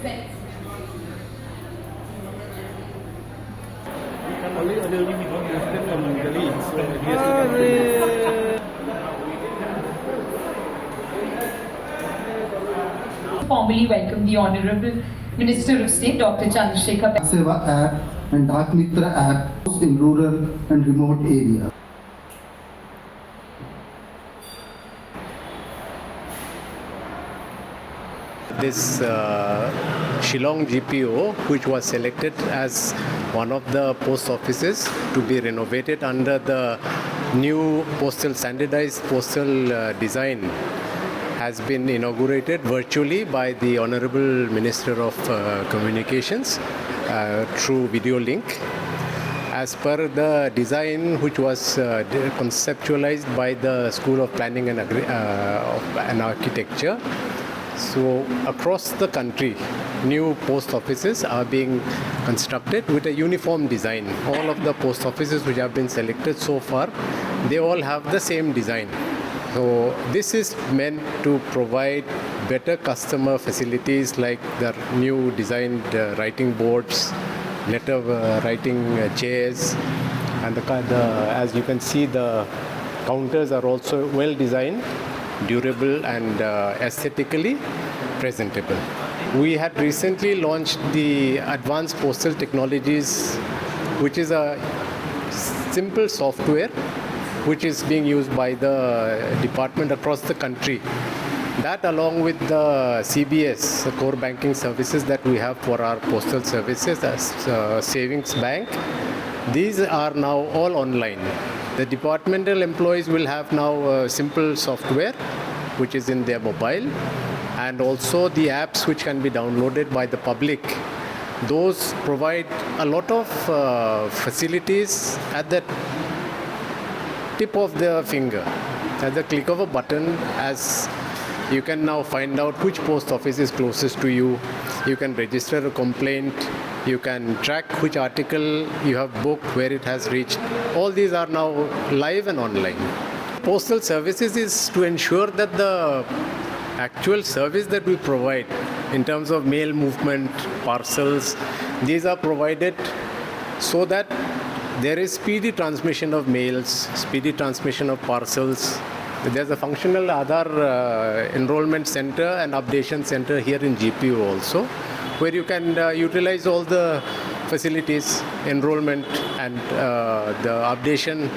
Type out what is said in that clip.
Formally welcome the Honorable Minister of State, Dr. Chandrasekhar. Seva app and Dak Mitra app in rural and remote areas. This Shillong GPO, which was selected as one of the post offices to be renovated under the new standardized postal design, has been inaugurated virtually by the Honorable Minister of Communications through video link. As per the design which was conceptualized by the School of Planning and Architecture. So across the country, new post offices are being constructed with a uniform design. All of the post offices which have been selected so far, they all have the same design. So this is meant to provide better customer facilities like the new designed writing boards, letter writing chairs, and as you can see, the counters are also well designed, durable and aesthetically presentable. We had recently launched the Advanced Postal Technologies, which is a simple software which is being used by the department across the country. That, along with the CBS, the core banking services that we have for our postal services as savings bank, these are now all online. The departmental employees will have now a simple software which is in their mobile, and also the apps which can be downloaded by the public. Those provide a lot of facilities at the tip of the finger. At the click of a button, as you can now find out which post office is closest to you. You can register a complaint. You can track which article you have booked, where it has reached. All these are now live and online. Postal services is to ensure that the actual service that we provide in terms of mail movement, parcels, these are provided so that there is speedy transmission of mails, speedy transmission of parcels. There's a functional Aadhaar enrollment center and updation center here in GPO also, where you can utilize all the facilities, enrollment and the updation